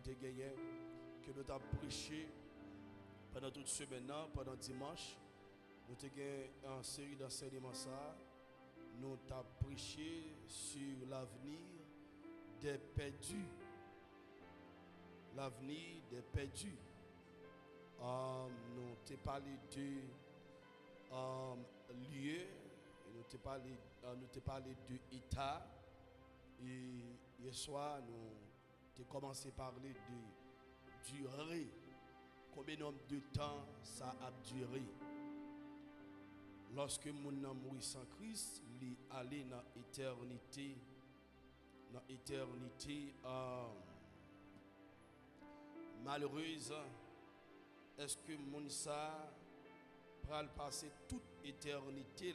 te gagné, que nous avons prêché pendant toute semaine, pendant dimanche. Nous avons gagné une série d'enseignements. Nous avons prêché sur l'avenir des perdus. L'avenir des perdus. Nous avons parlé de lieu, nous avons parlé de état. Et hier soir, nous avons commencé à parler de durée. Combien de temps ça a duré? Lorsque mon âme mourit sans Christ, il est allé dans l'éternité. Dans l'éternité malheureuse. Est-ce que mon ça va passer toute éternité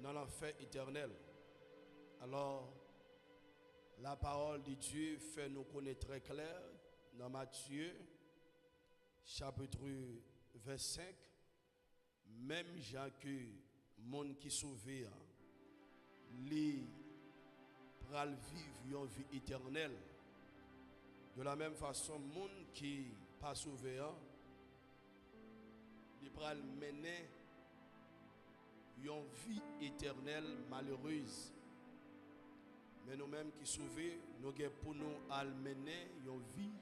dans l'enfer éternel? Alors, la parole de Dieu fait nous connaître très clair dans Matthieu, chapitre 25, même gens que monde qui sauvé, les pral vivre une vie éternelle. De la même façon, monde qui pas sauvé, les pral mener une vie éternelle malheureuse. Mais nous-mêmes qui sauvés, nous avons pour nous mener une vie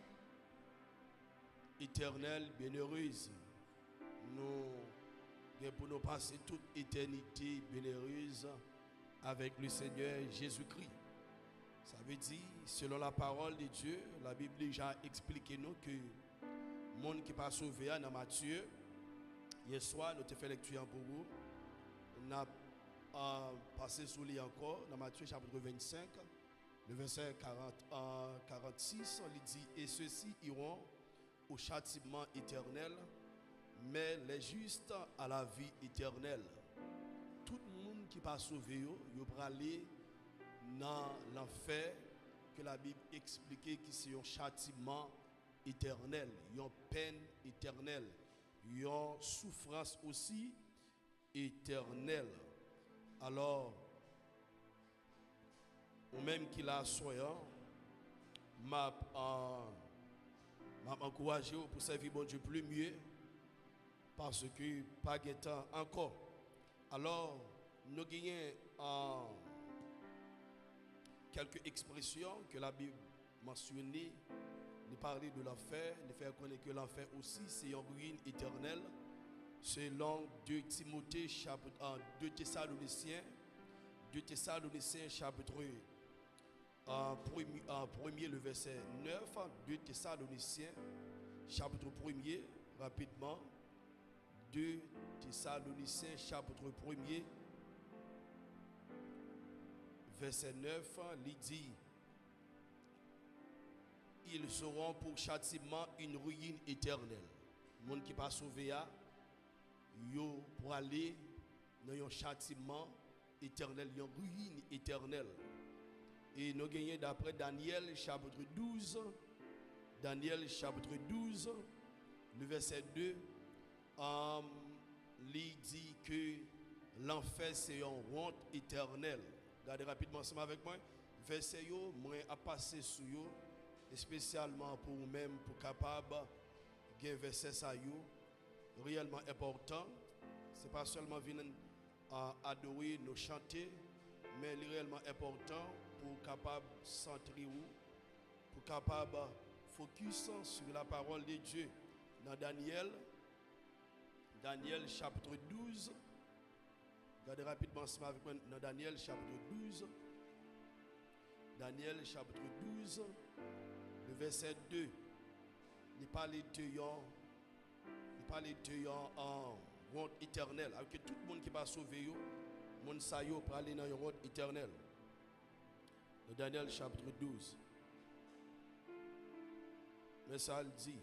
éternelle, bienheureuse. Nous avons pour nous passer toute éternité bienheureuse avec le Seigneur Jésus-Christ. Ça veut dire, selon la parole de Dieu, la Bible déjà expliqué nous que le monde qui n'est pas sauvé dans Matthieu, hier soir, nous avons fait lecture pour vous. On a passé sous lui encore dans Matthieu chapitre 25, le verset 46, il dit: et ceux-ci iront au châtiment éternel, mais les justes à la vie éternelle. Tout le monde qui pas sauvé, il va aller dans l'enfer que la Bible expliquait que c'est un châtiment éternel, une peine éternelle, une souffrance aussi éternelle. Alors, ou même qu'il a soyant, m'a encouragé pour servir bon Dieu plus mieux, parce que pas de temps encore. Alors, nous gagnons quelques expressions que la Bible mentionnait. Nous parler de l'enfer, nous faire connaître que l'enfer aussi c'est une ruine éternelle. Selon 2 Timothée chapitre 2 Thessaloniciens chapitre 1er le verset 9, 2 Thessaloniciens chapitre 1er rapidement, 2 Thessaloniciens chapitre 1er verset 9, il dit: ils seront pour châtiment une ruine éternelle. Le monde qui pas sauvé yo pour aller dans un châtiment éternel, une ruine éternelle. Et nous gagnons d'après Daniel chapitre 12, le verset 2, il dit que l'enfer c'est une honte éternelle. Regardez rapidement ensemble avec moi. Verset yo, moi à passer sur yo, spécialement pour vous-même, pour capable de verset ça yo réellement important. Ce n'est pas seulement venir adorer, nous chanter, mais réellement important pour capable centrer ou pour capable focus sur la parole de Dieu. Dans Daniel chapitre 12, regardez rapidement ensemble avec moi dans Daniel chapitre 12. Daniel chapitre 12, le verset 2. Il parle de en honte éternelle. Alors que tout le monde qui va sauver, le monde sayo pour aller dans une honte éternelle. Dans Daniel chapitre 12. Mais ça le dit.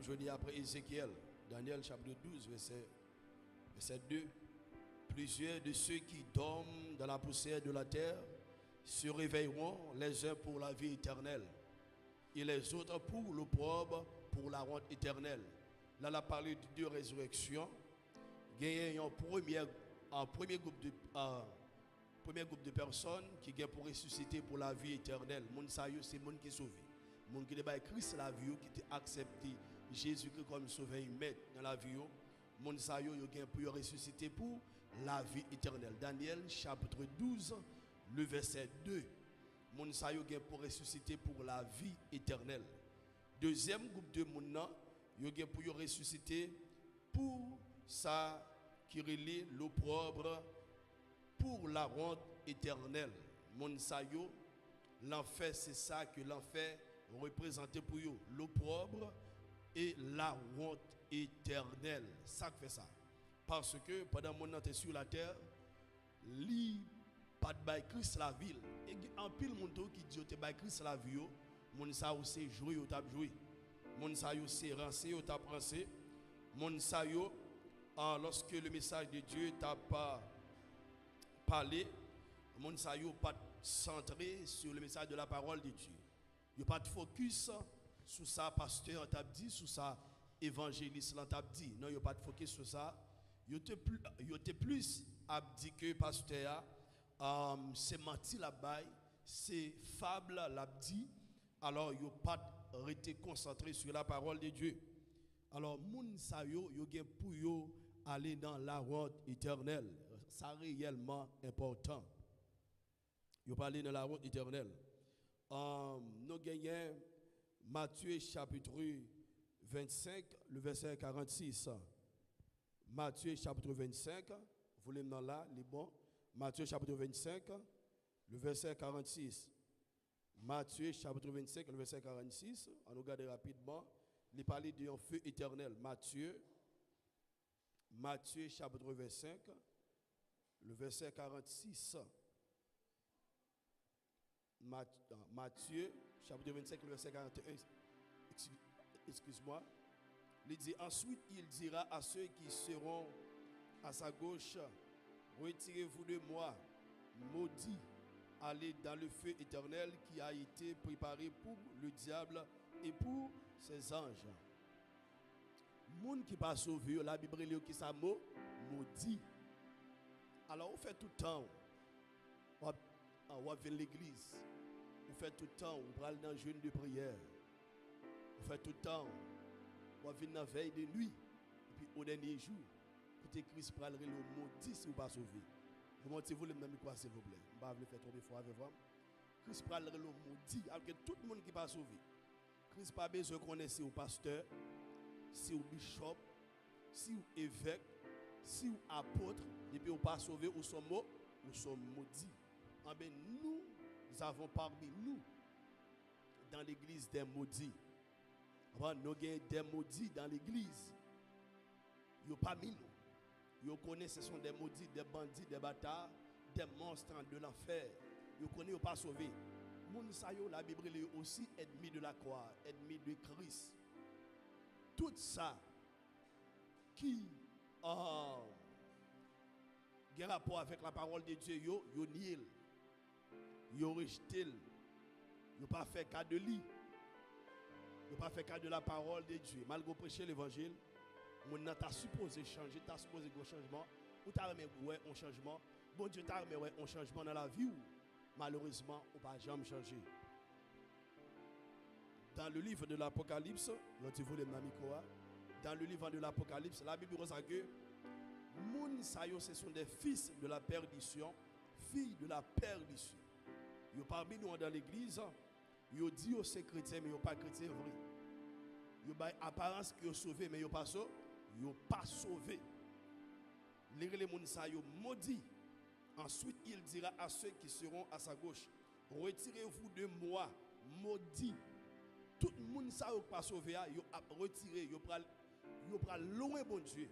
Je dis après Ézéchiel, Daniel chapitre 12, verset 2. Plusieurs de ceux qui dorment dans la poussière de la terre se réveilleront, les uns pour la vie éternelle et les autres pour l'opprobre, pour la honte éternelle. Là, on a parlé de deux résurrections. Il y a un premier groupe de premier groupe de personnes qui viennent pour ressusciter pour la vie éternelle. Moun sa yo c'est moun qui sauvé. Moun qui débat Christ la vie qui a accepté Jésus-Christ comme sauveur et maître dans la vie. Moun sa yo viennent pour ressusciter pour la vie éternelle. Daniel chapitre 12 le verset 2. Moun sa yo viennent pour ressusciter pour la vie éternelle. Deuxième groupe de moun nan yo viennent pour ressusciter pour ça qui relie l'opprobre pour la honte éternelle. Mon sayo, l'enfer, c'est ça que l'enfer représentait pour eux. L'opprobre et la honte éternelle. Ça fait ça. Parce que pendant mon temps sur la terre, li pas de bail Christ la ville. Et en pile mon qui dit te bail Christ la vie, mon sayo c'est jouer ou t'a jouer. Mon sayo c'est rancer ou t'a rancer. Mon sayo lorsque le message de Dieu t'a pas parler, mon sa yo pas centré sur le message de la parole de Dieu. Yo pas de focus sur ça pasteur t'a dit, sur ça évangéliste t'a dit. Non, yo pas de focus sur ça. Yo te plus a dit que pasteur c'est menti la bail, c'est fable l'a dit. Alors yo pas été concentré sur la parole de Dieu. Alors moun sa yo gen pour yo aller dans la route éternelle. Ça réellement important. Vous parlez de la route éternelle. Nous gagnons Matthieu chapitre 25, le verset 46. Matthieu chapitre 25, vous voulez dans là, les bons. Matthieu chapitre 25, le verset 46. Matthieu chapitre 25, le verset 46. On nous regarde rapidement. Il parle d'un feu éternel. Matthieu chapitre 25. Le verset 46. Matthieu, chapitre 25, le verset 41. Excuse-moi. Il dit, ensuite, il dira à ceux qui seront à sa gauche, retirez-vous de moi, maudits, allez dans le feu éternel qui a été préparé pour le diable et pour ses anges. Moun qui pas sauvé, la Bible dit qui ça maudit. Alors, on fait tout le temps, on va venir à l'église, on fait tout le temps, on va aller dans le jeûne de prière, on fait tout le temps, on va venir dans la veille de nuit, et puis au dernier jour, écoutez, Christ prendra le maudit si vous ne pas sauvé. Vous montez-vous le même quoi, s'il vous plaît. Je ne vais pas vous faire trop de fois avec vous. Christ prendra le maudit, alors que tout le monde qui n'est pas sauvé. Christ n'a pas besoin de connaître si vous pasteur, si vous bishop, si vous évêque, si vous apôtre, et puis vous pas sauvé, ou sommes maudits. En ben, nous avons parmi nous, dans l'église des maudits. Nous avons des maudits dans l'église. Ils n'ont pas mis nous. Ils connaissent, ce sont des maudits, des bandits, des bâtards, des monstres de l'enfer. Ils connaissent, ils ne pas sauvés. Moun sa yo, la Bible est aussi ennemi de la croix, ennemi de Christ. Tout ça qui a rapport avec la parole de Dieu, yo nié, yo rejeté, yo pas fait cas de lui, yo pas fait cas de la parole de Dieu. Malgré prêcher l'évangile, mon n'a t'a supposé changer, t'a supposé un changement, ou t'a remis un changement. Bon Dieu t'a remis un changement dans la vie ou malheureusement, on pas jamais changer. Dans le livre de l'Apocalypse, dans le livre de l'Apocalypse, la Bible dit que moun sayo ce sont des fils de la perdition, filles de la perdition. Yo parmi nous dans l'église, yo dit que c'est chrétien mais yo pas chrétien vrai. Yo ba apparence que yo sauvé mais yo pas sauvé. Les moun sayo maudit. Ensuite, il dira à ceux qui seront à sa gauche, retirez-vous de moi, maudit. Tout le monde ça pas sauvé, il a retiré, il a loin bon Dieu.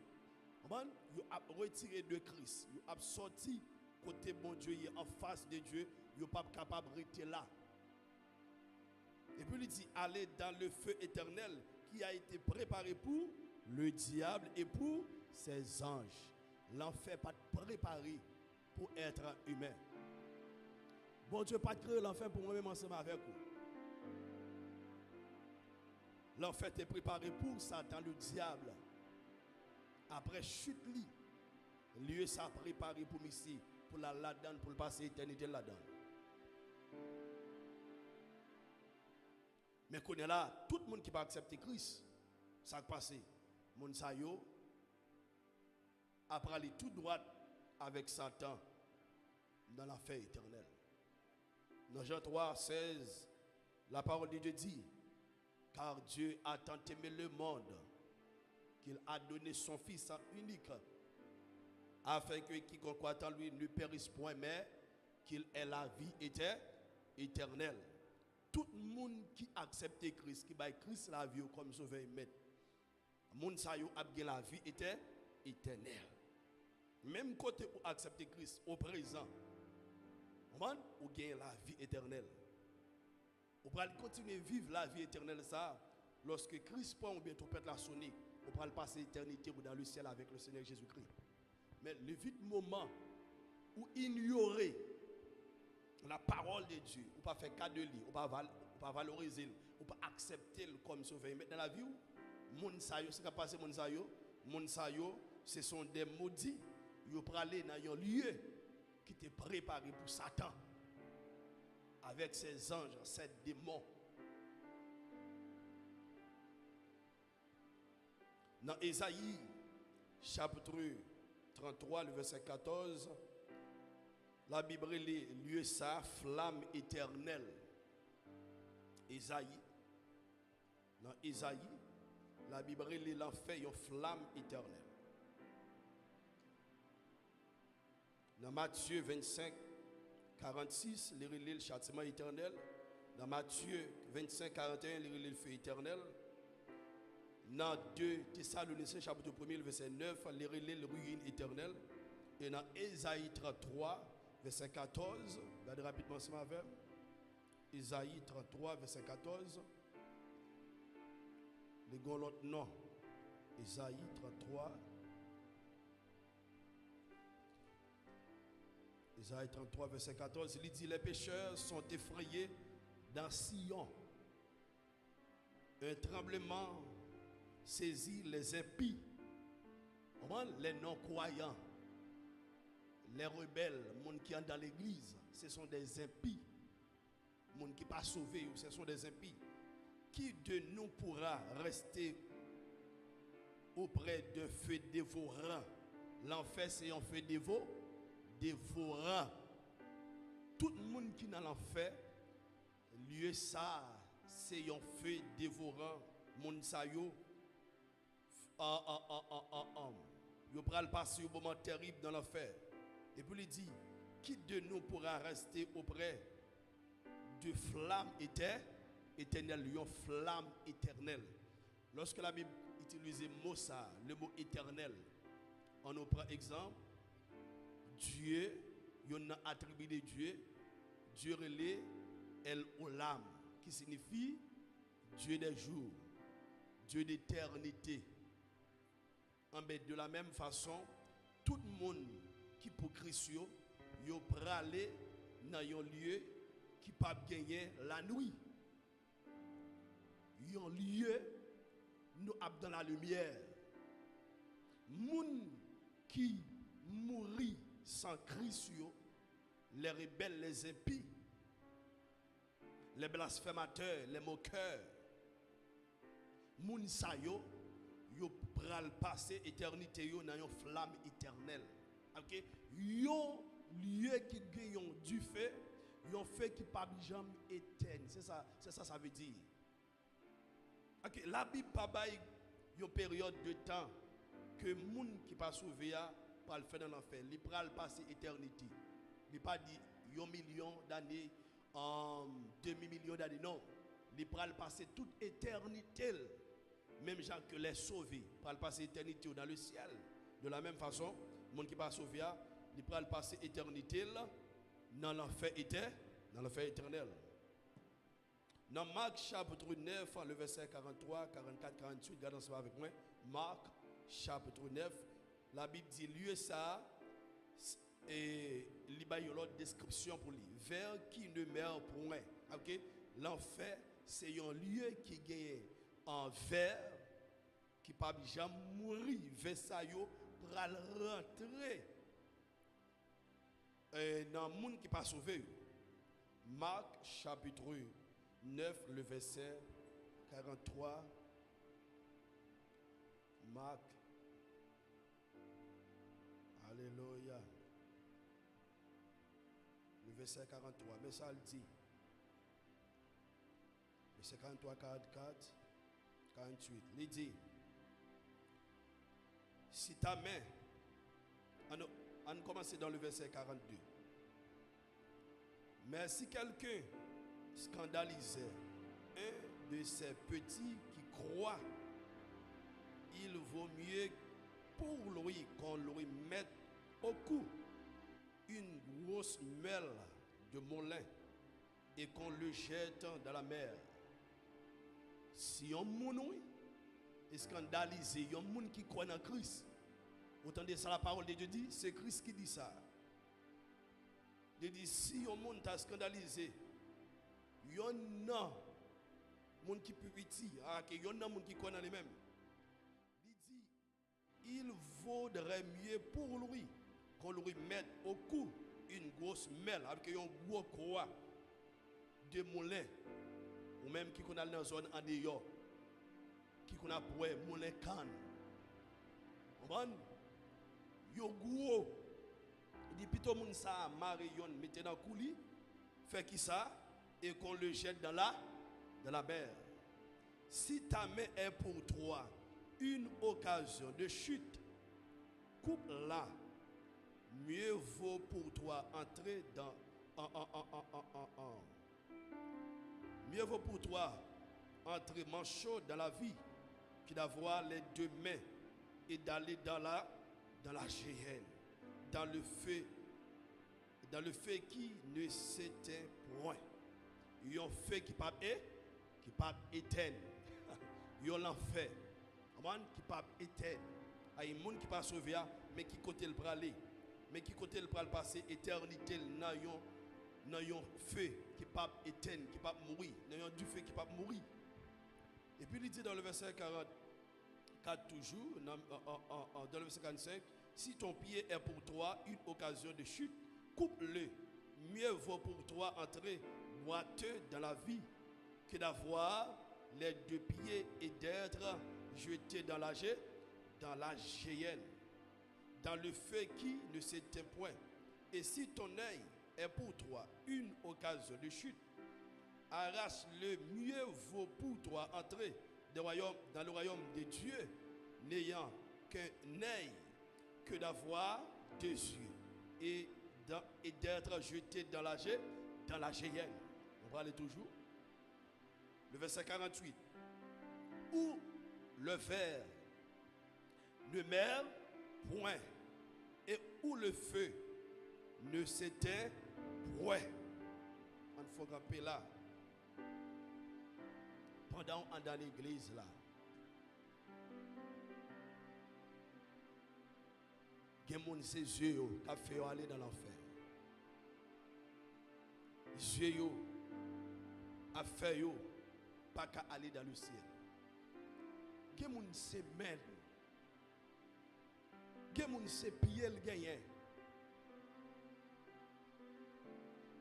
Il a retiré de Christ, il a sorti côté bon Dieu, il est en face de Dieu, il n'est pas capable de rester là. Et puis il dit, allez dans le feu éternel qui a été préparé pour le diable et pour ses anges. L'enfer pas préparé pour être humain. Bon Dieu pas créé l'enfer pour moi-même ensemble avec vous. L'enfer est préparé pour Satan, le diable. Après chute, lieu ça préparé pour Messie, pour la là-dedans, pour passer l'éternité là-dedans. Mais qu'on est là, tout le monde qui va accepter Christ, ça va passer. Mon sayo, après aller tout droit avec Satan dans la fin éternelle. Dans Jean 3, 16, la parole de Dieu dit, car Dieu a tant aimé le monde qu'il a donné son Fils unique, afin que quiconque croit en lui ne périsse point, mais qu'il ait la vie éternelle. Tout le monde qui accepte Christ, qui baille Christ la vie comme sauveur et maître, moun sa yo a la vie éternelle. Même côté où accepter Christ au présent, ou gagne la vie éternelle. On va continuer à vivre la vie éternelle ça lorsque Christ prend ou bien trompette la sonner, on va passer l'éternité dans le ciel avec le Seigneur Jésus-Christ. Mais le vite moment où ignorer la parole de Dieu, ou pas faire cas de lui, ou pas valoriser, ou pas accepter comme sauveur dans la vie où moun sa yo, ce qui a passé moun sa yo, ce sont des maudits. Ils ont aller dans un lieu qui était préparé pour Satan avec ses anges, ses démons. Dans Ésaïe chapitre 33, le verset 14, la Bible dit lieu ça, flamme éternelle. Ésaïe, dans Ésaïe, la Bible dit l'enfer, une flamme éternelle. Dans Matthieu 25, 46, il relit le châtiment éternel. Dans Matthieu 25, 41, il relit le feu éternel. Dans 2 Thessaloniciens, chapitre 1, verset 9, il relit le ruine éternelle. Et dans Ésaïe 33, verset 14, regardez rapidement ce matin. Ésaïe 33, verset 14. Les gars, l'autre nom. Ésaïe 33. Ésaïe 33, verset 14, il dit, les pécheurs sont effrayés dans Sion. Un tremblement saisit les impies. Les non-croyants, les rebelles, les gens qui sont dans l'église, ce sont des impies. Les gens qui ne sont pas sauvés, ce sont des impies. Qui de nous pourra rester auprès d'un feu dévorant? L'enfer, c'est un feu dévorant. Tout le monde qui est dans l'enfer, lieu ça, c'est un feu dévorant. Moun sa yo, yo pral passer un moment terrible dans l'enfer. Et puis il dit, qui de nous pourra rester auprès de flamme éternelle, une flamme éternelle. Lorsque la Bible utilise le mot éternel, on nous prend exemple, Dieu, il y a un attribut de Dieu, Dieu relève El Olam, qui signifie Dieu des jours, Dieu d'éternité. De la même façon, tout le monde qui pour Christ, il peut aller dans un lieu qui ne peut pas gagner la nuit. Il y a un lieu, nous sommes dans la lumière. Moun qui mourit sans Christ, les rebelles, les impies, les blasphémateurs, les moqueurs, moun sa yo pral passer éternité dans une flamme éternelle. OK? Yo lieu qui gagne du feu, yon feu qui pas jamais éteint. C'est ça veut dire. OK, la Bible pas bail une période de temps que moun qui pas sauvé pour le faire dans l'enfer, il pral passer éternité. Il pas dit 1 million d'années, 2 millions d'années, non. Il pral passer toute éternité. Même gens que les sauvés, pral passer éternité dans le ciel. De la même façon, les gens qui pas sauvé, il pral passer éternité dans l'enfer éternel. Dans Marc chapitre 9, le verset 43, 44, 48, regardez ça avec moi. Marc chapitre 9, la Bible dit lieu ça et il y a une autre description pour lui. Vers qui ne meurt point. OK? L'enfer, c'est un lieu qui gagne en verre qui ne peut jamais mourir. Vers ça, pour rentrer dans le monde qui pas sauvé. Marc chapitre 9, le verset 43. Marc. Alléluia. Le verset 43. Mais ça le dit. Verset 43, 44, 48. Il dit, si ta main, on commence dans le verset 42. Mais si quelqu'un scandalisait un de ces petits qui croient, il vaut mieux pour lui qu'on lui mette au cou une grosse mêle de molin et qu'on le jette dans la mer. Si on monde est scandalisé, il y a un monde qui croit en Christ. Vous entendez ça, la parole de Dieu dit, c'est Christ qui dit ça. Il dit, si on monde t'a scandalisé, il y en a monde qui peut petit, il y en a monde qui croit dans les mêmes. Il dit, il vaudrait mieux pour lui qu'on lui mette au cou une grosse mêle avec un gros croix de moulin, ou même qui qu'on a dans la zone en dehors, qui qu'on a pour moulin canne. Vous comprenez? Yo gros. Il dit plutôt moun ça marion mettez dans coulis, fait qui ça et qu'on le jette dans la mer. Si ta main est pour toi une occasion de chute, coupe-la. Mieux vaut pour toi entrer dans mieux vaut pour toi entrer manchot dans la vie que d'avoir les deux mains et d'aller dans la géhenne, dans le feu qui ne s'éteint point. Il y a un feu qui pas éteindre. Il y a l'enfer qui pas éteindre. Il y a un monde qui pas sauvé mais qui côté le aller, mais qui côté le passer éternité dans un feu qui pas éteindre, qui pas mourir, dans du feu qui pas mourir. Et puis il dit dans le verset 44 toujours, dans le verset 45, si ton pied est pour toi une occasion de chute, coupe-le. Mieux vaut pour toi entrer boiteux dans la vie que d'avoir les deux pieds et d'être jeté dans la géhenne, dans le feu qui ne s'éteint point. Et si ton œil est pour toi une occasion de chute, arrache-le. Mieux vaut pour toi entrer dans le royaume de Dieu, n'ayant qu'un œil que d'avoir deux yeux et d'être jeté dans la géhenne. On va aller toujours. Le verset 48. Où le ver ne meurt point et où le feu ne s'éteint point. On faut camper là. Pendant on est dans l'église là. Il y a des gens qui yeux qui ont fait aller dans l'enfer. Les yeux ont fait pas qu'à aller dans le ciel. Il y a des gens qui se mènent. Il y a des gens qui se pillent le gagnant.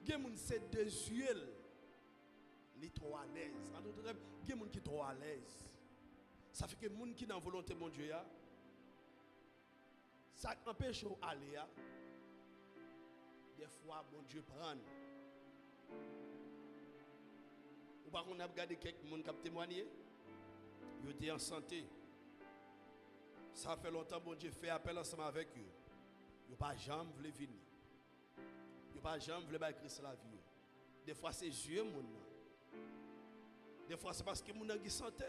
Il y a des gens qui se désuèlent. Ils sont trop à l'aise. En d'autres termes, il y a des gens qui sont trop à l'aise. Ça fait que les gens qui sont dans la volonté de mon Dieu, ça empêche d'aller. Des fois, mon Dieu prend. Ou par contre, on a regardé quelques personnes qui ont témoigné. Ils étaient en santé. Ça fait longtemps que mon Dieu fait appel ensemble avec eux. Ils n'ont pas jamais voulu venir. Ils n'ont pas jamais voulu battre Christ la vie. Des fois, c'est Dieu, mon nom. Des fois, c'est parce que mon nom est santé.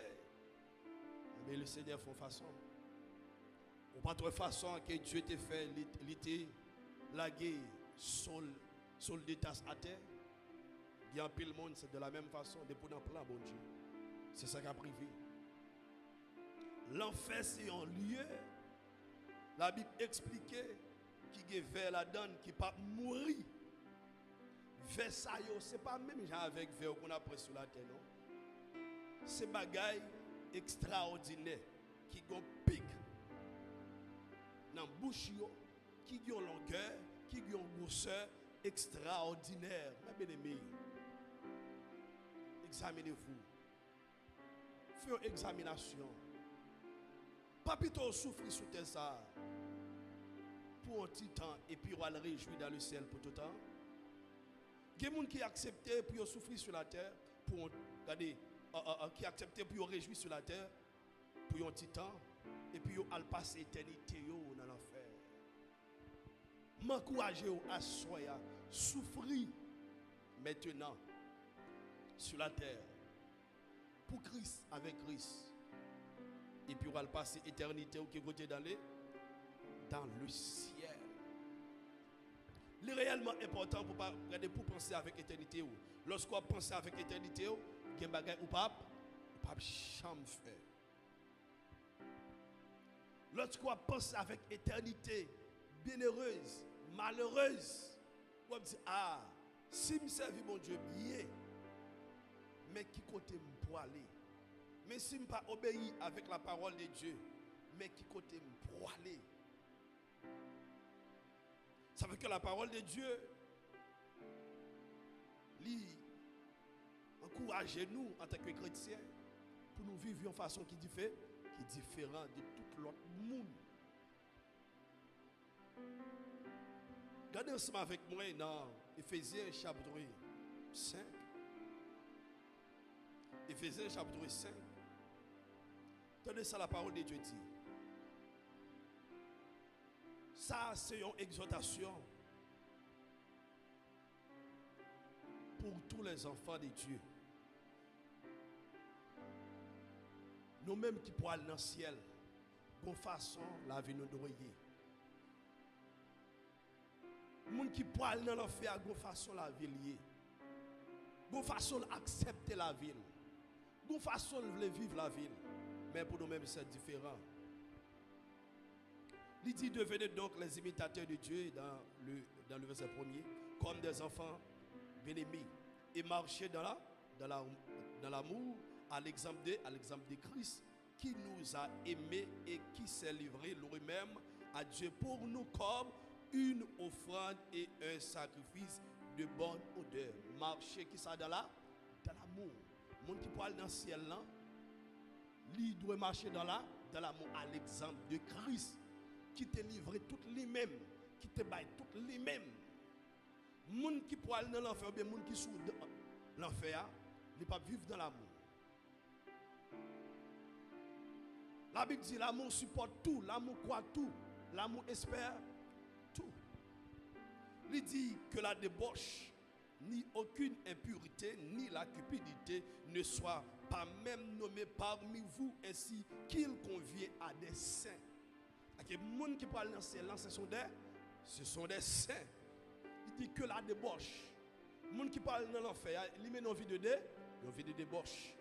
Mais le Seigneur fait façon. Ou pas de façon que Dieu t'a fait, l'été, la guerre, sol de tasse à terre. Il y a un pile monde, c'est de la même façon, depuis dans le plan, bon Dieu. C'est ça qui a privé. L'enfer, c'est un lieu. La Bible expliquait qui est vers la donne, qui ne peut pas mourir. Vers ça, ce n'est pas même avec vers qu'on a pris sur la terre, non. C'est bagaille extraordinaire qui ont pic dans la bouche, qui ont longueur qui a une grosseur extraordinaire. Mes bien-aimés, examinez-vous. Faites une examination. Pas plutôt souffrir sous terre ça pour un petit temps et puis on va le réjouir dans le ciel pour tout le temps. Il y a des gens qui acceptent pour souffrir sur la terre, pour regardez, qui acceptent pour réjouir sur la terre pour un petit temps et puis on passer l'éternité dans l'enfer. M'encouragez à soya souffrir maintenant sur la terre pour Christ, avec Christ. Et puis on va passer l'éternité où qui côté d'aller dans le ciel. C'est réellement important pour penser avec l'éternité. Lorsqu'on pense avec l'éternité, il y a des choses ou pas jamais faire. Lorsqu'on pense avec l'éternité, bienheureuse, malheureuse, on dit, ah, si je servis mon Dieu bien, mais qui côté pour aller? Mais si je ne pas obéir avec la parole de Dieu, mais qui côté pour aller? Ça veut que la parole de Dieu encourage-nous en tant que chrétiens pour nous vivre de façon qui est différente de tout l'autre monde. Regardez ensemble avec moi dans Éphésiens chapitre 5. Éphésiens chapitre 5. Tenez ça, la parole de Dieu dit. Ça, c'est une exhortation pour tous les enfants de Dieu. Nous-mêmes qui pourrons aller dans le ciel, de façon la vie nous doit. Nous qui pourront aller dans l'enfer, de façon la vie liée. De façon accepter la vie. De façon vivre la vie. Mais pour nous-mêmes, c'est différent. Il dit, devenez donc les imitateurs de Dieu dans le verset 1er, comme des enfants bien-aimés, et marchez dans l'amour, à l'exemple de Christ, qui nous a aimés et qui s'est livré lui-même à Dieu pour nous comme une offrande et un sacrifice de bonne odeur. Marcher qui ça dans l'amour. Le monde qui peut aller dans le ciel là, lui doit marcher dans l'amour à l'exemple de Christ, qui te livre tout lui-même, qui te baille tout lui-même. Les gens qui peut aller dans l'enfer, ou bien les gens qui sont dans l'enfer, ils ne peuvent pas vivre dans l'amour. La Bible dit l'amour supporte tout, l'amour croit tout, l'amour espère tout. Il dit que la débauche, ni aucune impureté, ni la cupidité ne soit pas même nommée parmi vous, ainsi qu'il convient à des saints. Les gens qui parlent dans ce ciel, ce sont des saints. Il dit que la débauche. Les gens qui parlent dans l'enfer, ils mettent une vie de débauche.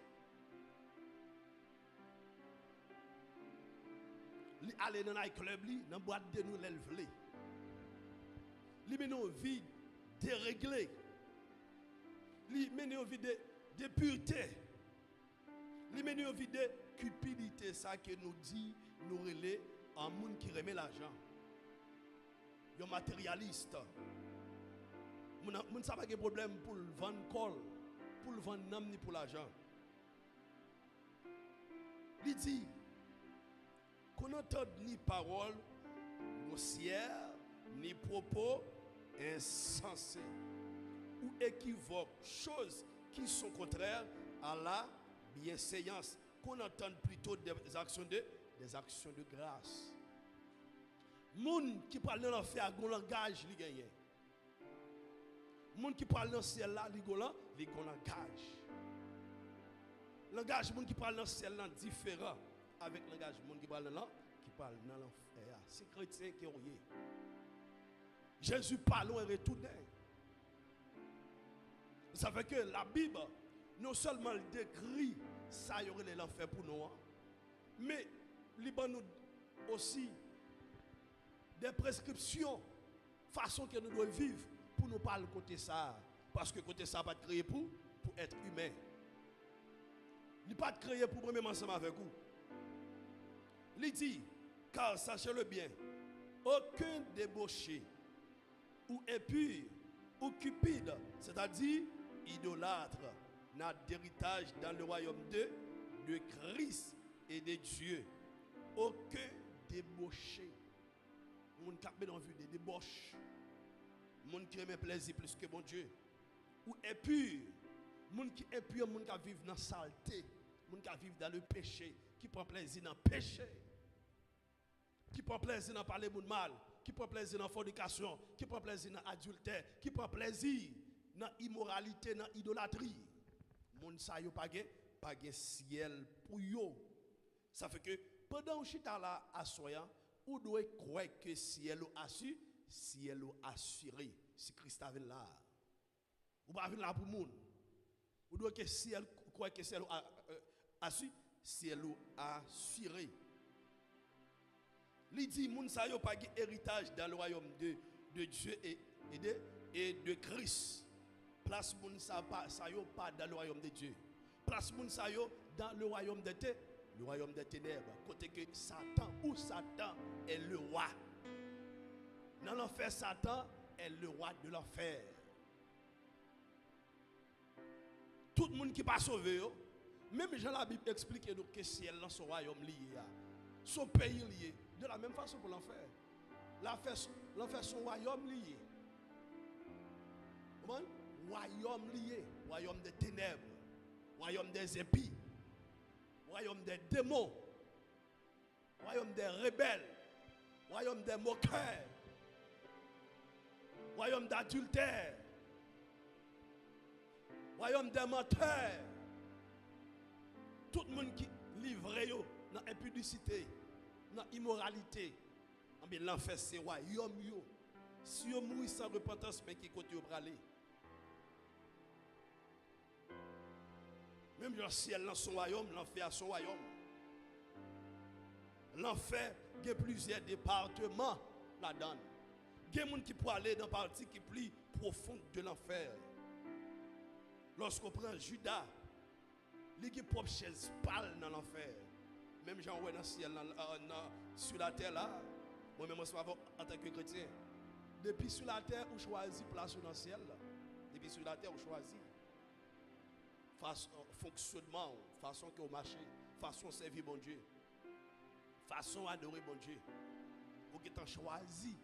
Ils allent dans le club, dans la boîte de nous, l'élève. Ils mettent une vie déréglée. Ils mettent une vie de pureté. Ils mettent une vie de cupidité. Ça que nous dit, nous relais en monde qui remet l'argent. Ils sont matérialistes. Ils n'ont pas de problème pour le vendre col, pour le vendre nom ni pour l'argent. Il dit qu'on n'entende ni parole grossière, ni propos insensés ou équivoques, choses qui sont contraires à la bienséance, qu'on entende plutôt des actions de grâce. Les gens qui parlent dans l'enfer, ils ont un langage, ils gagnent. Les gens qui parlent dans le ciel, ils ont un langage. Le langage des gens qui parlent dans le ciel est différent avec le langage des gens qui parlent dans l'enfer. C'est chrétien qui ont eu. Jésus parle et retourne. Ça fait que la Bible, non seulement décrit ça, il y aurait l'enfer pour nous, mais il nous aussi des prescriptions, façon que nous devons vivre pour nous parler côté ça. Parce que côté ça pas créé pour être humain. Il n'est pas créé pour premier ensemble avec vous. Il dit, car sachez-le bien, aucun débauché ou impur, ou cupide, c'est-à-dire idolâtre, n'a d'héritage dans le royaume de Christ et de Dieu. Aucun débauché. Moun qui a vue des débauches. Moun qui aime plaisir plus que bon Dieu. Ou impur. Moun qui est impur, moun qui vivent dans la saleté. Moun qui vivent dans le péché. Qui prend plaisir dans le péché. Qui prend plaisir dans parler moun mal. Qui prend plaisir dans la fornication. Qui prend plaisir dans l'adultère. Qui prend plaisir dans l'immoralité, dans l'idolâtrie. Moun sa yo pas de ciel pour yo. Ça fait que pendant que chita là assoyant, ou doit croire que ciel assuré si Christ avait là. Ou pas venir là pour moun. Ou doit que ciel croire que ciel assuré, ciel assuré. Il dit moun sa yo pas héritage dans le royaume de Dieu et de Christ. Place moun sa yo pas dans le royaume de Dieu. Place moun sa yo dans le royaume des ténèbres. Côté que Satan est le roi. Dans l'enfer, Satan est le roi de l'enfer. Tout le monde qui pas sauvé, même Jean la Bible explique donc que ciel dans son royaume lié, son pays lié, de la même façon pour l'enfer. L'enfer son royaume lié. Royaume lié, royaume des ténèbres, royaume des impies, royaume des démons, royaume des rebelles, royaume des moqueurs, royaume d'adultère, royaume des menteurs. Tout le monde qui livre dans l'impudicité, dans l'immoralité, l'enfer c'est royaume. Si on mourit sans repentance, mais qui côté au aller. Même le ciel dans son royaume, l'enfer à son royaume. L'enfer, il y a plusieurs départements là-dedans. Il y a des gens qui peuvent aller dans la partie qui est plus profonde de l'enfer. Lorsqu'on prend Judas, il y a des propres chaises pâles dans l'enfer. Même j'en vois dans le ciel, sur la terre là, moi-même en tant que chrétien. Depuis sur la terre, on choisit place dans le ciel. Depuis sur la terre, on choisit. Fonctionnement, façon que vous marchez, façon de servir bon Dieu, façon d'adorer bon Dieu. Vous êtes choisi.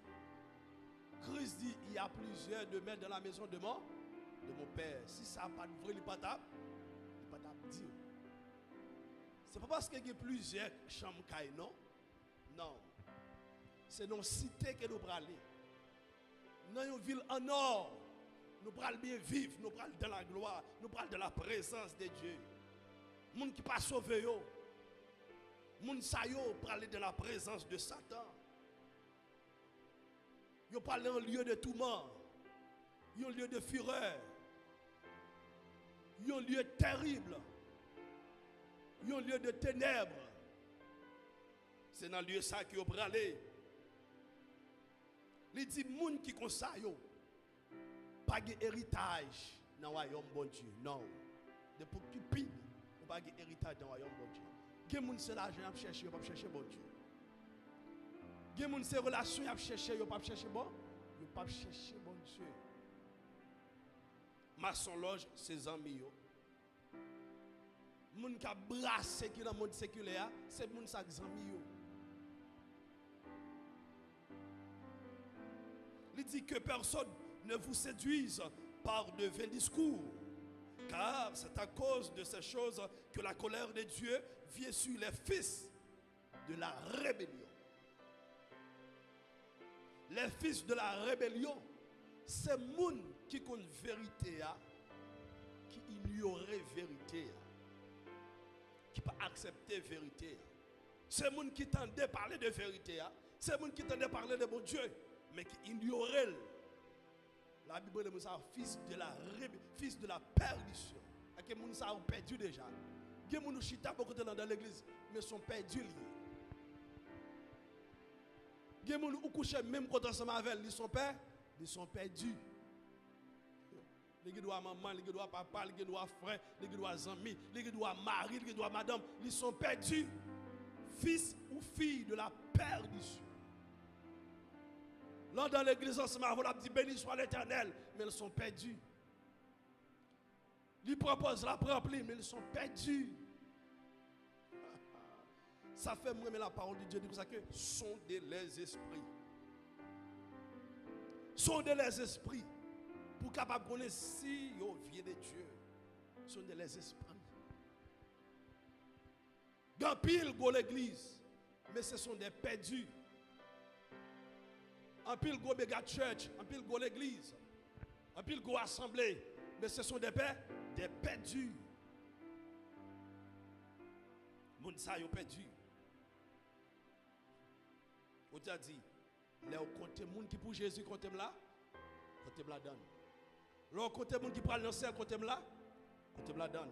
Christ dit il y a plusieurs demeures dans la maison de mon Père. Si ça n'a pas de vrai, il n'est pas table dire. C'est pas parce qu'il y a plusieurs chambres, non? Non. C'est dans une cité que nous allons aller. Dans une ville en or. Nous parlons bien vivre, nous parlons de la gloire, nous parlons de la présence de Dieu. Les gens qui ne sont pas sauvés, les gens qui parlent de la présence de Satan. Ils parlent d'un lieu de tourment, un lieu de fureur, un lieu terrible, un lieu de ténèbres. C'est dans le lieu ça qu'ils ont parlé. Il dit les gens qui sont ça, pas d'héritage dans le royaume bon Dieu. Non. De pour cupide, on pas d'héritage dans le royaume bon Dieu. Gen moun c'est l'argent à chercher, on pas chercher bon Dieu. Gen moun c'est relation à chercher, on pas chercher bon Dieu. Maçon loge ses amis yo. Moun qui a brassé qui dans le monde séculaire, c'est moun ça amis yo. Il dit que personne ne vous séduisent par de vains discours, car c'est à cause de ces choses que la colère de Dieu vient sur les fils de la rébellion. Les fils de la rébellion, c'est moun qui connaît vérité, qui ignorait vérité, qui pas accepter vérité. C'est moun qui tendait parler de vérité, c'est moun qui tendait parler de mon Dieu, mais qui ignorait. La Bible dit fils de la perdition. Et que les gens ont perdu déjà. Les gens qui chita beaucoup dans l'église, mais sont perdus. Les gens qui couchent même quand ensemble avec ils sont perdus. Les gens doivent maman, les gens doivent papa, les gens doivent frère, les gens doivent amis, les gens doivent mari, les gens doivent madame, ils sont perdus. Fils ou fille de la perdition. Là, dans l'église ensemble, on a dit béni soit l'Éternel, mais ils sont perdus. Ils proposent la remplir, mais ils sont perdus. Ça fait moi la parole de Dieu, dit pour ça que sondez les esprits. Sondez les esprits pour capable connaître si vous vient de Dieu. Sondez les esprits. Dans pile go l'église, mais ce sont des perdus. En pile go méga church, en pile go l'église, en pile go assemblée, mais ce sont des perdus. Moun sa yo perdu. On t'a dit, là on compte moun qui pour Jésus compte là, compte la donne. Là on compte moun qui prend le ciel compte là, compte la donne.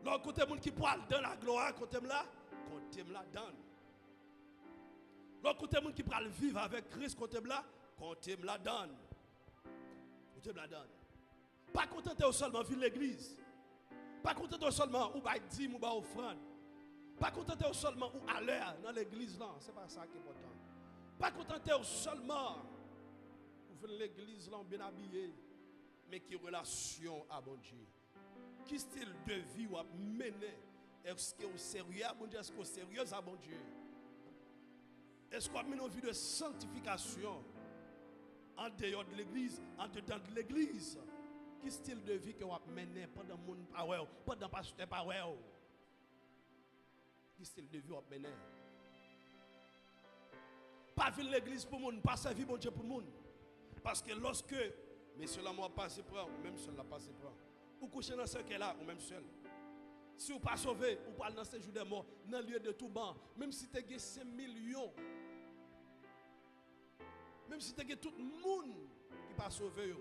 Là on compte moun qui prend dans la gloire compte là, compte la donne. Là on compte moun qui prend vivre avec Christ compte là, compte la donne. Compte la donne. Pas contenter seulement vivre l'église. Pas contenter seulement ou ba dîme ou ba offrande. Pas contenter seulement ou à l'heure dans l'église là, c'est pas ça qui est important. Pas contenter seulement ou faire l'église là bien habillé, mais qui relation à bon Dieu. Qui style de vie ou à mener? Est-ce que vous êtes sérieux à bon Dieu? Est-ce que vous êtes sérieux à bon Dieu? Est-ce qu'on a une vie de sanctification en dehors de l'église, en dedans de l'église? Quel style de vie que vous avez mené pendant le monde power, pendant le pasteur power? Quel style de vie vous avez mené? Pas venir l'église pour le monde, pas servir bon Dieu pour le monde. Parce que lorsque, messieurs là, moi pas se prendre, ou même seul là pas se prendre. Ou coucher dans ce qu'elle là, ou même seul. Si vous pas sauvé, ou pas dans ce jour de mort, dans le lieu de tout banc, même si tu as 5 millions, même si tu as tout le monde qui pas sauvé,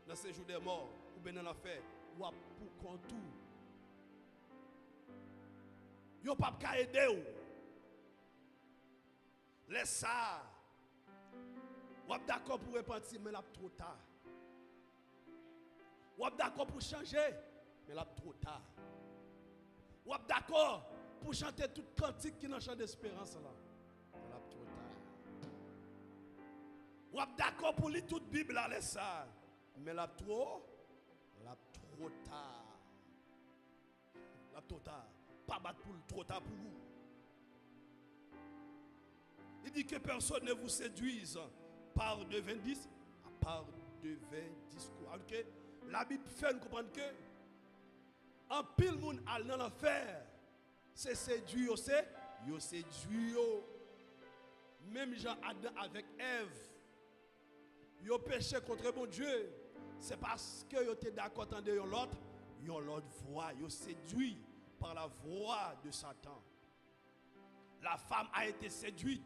dans ces jours de mort, ou bien dans l'affaire, ou pour contour. Yo pas qu'à aider. Laisse ça. Ou êtes d'accord pour repentir, mais là trop tard. Ou êtes d'accord pour changer, mais là trop tard. Ou êtes d'accord pour chanter toute cantique qui n'a chant d'espérance là, mais là trop tard. Ou êtes d'accord pour lire toute Bible là, laisse ça. Mais là trop tard. Là trop tard. Pas battre pour trop tard pour vous. Il dit que personne ne vous séduise par de vains discours, par de vains discours. Alors que la Bible fait nous comprendre que en pile monde al dans l'enfer, c'est séduit, c'est séduit. Même Jean-Adam avec Ève, ils ont péché contre bon Dieu. C'est parce que ils étaient d'accord entendre l'autre, ils ont l'autre voix, ils ont séduit par la voix de Satan. La femme a été séduite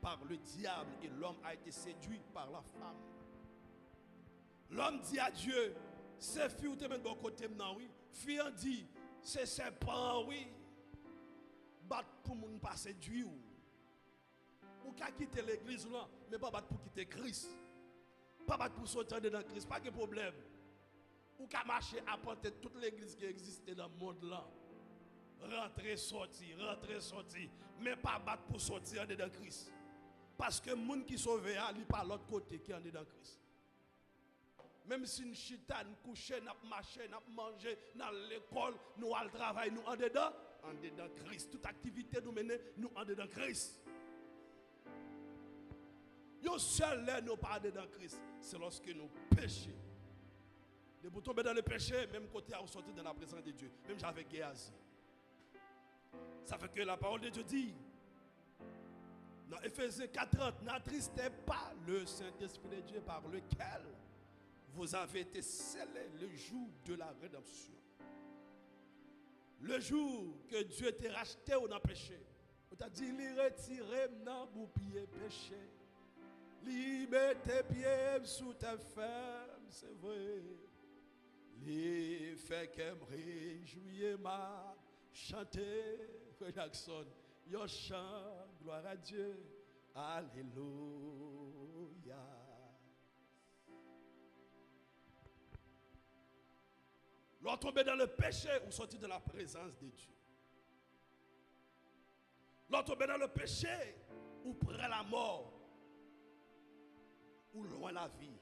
par le diable et l'homme a été séduit par la femme. L'homme dit à Dieu, c'est fille ou te met bon côté maintenant, oui. Fille dit, c'est serpent, oui. Battre pour moun pas séduire. Ou qu'à quitter l'église là, mais pas battre pour quitter Christ. Pas battre pour sortir dans Christ, pas de problème. Ou qu'à marcher à porter toute l'église qui existe dans le monde là. Rentrer, sortir, mais pas battre pour sortir dans Christ. Parce que les gens qui sont sauvés, ils ne sont pas de l'autre côté qui sont dans Christ. Même si nous chitane, nous couchons, nous marchons, nous mangeons, dans l'école, nous allons travailler, nous en dedans Christ. Toute activité nous mène, nous en dedans Christ. Nous seuls nous pas dedans Christ, c'est lorsque nous péchons. De vous tomber dans le péché, même côté à sortir dans la présence de Dieu, même j'avais Géasi. Ça fait que la parole de Dieu dit, dans Éphésiens 4:30, n'attristez pas le Saint-Esprit de Dieu par lequel vous avez été scellés le jour de la rédemption. Le jour que Dieu t'a racheté ou n'a péché. On t'a dit, il retire dans vos pieds péché. Il met tes pieds sous tes femmes, c'est vrai. Il fait que me réjouir ma chanter. Frère Jackson, yo chante, gloire à Dieu. Alléluia. L'on tombe dans le péché ou sorti de la présence de Dieu. L'on tombe dans le péché ou prend la mort. ou loin la vie.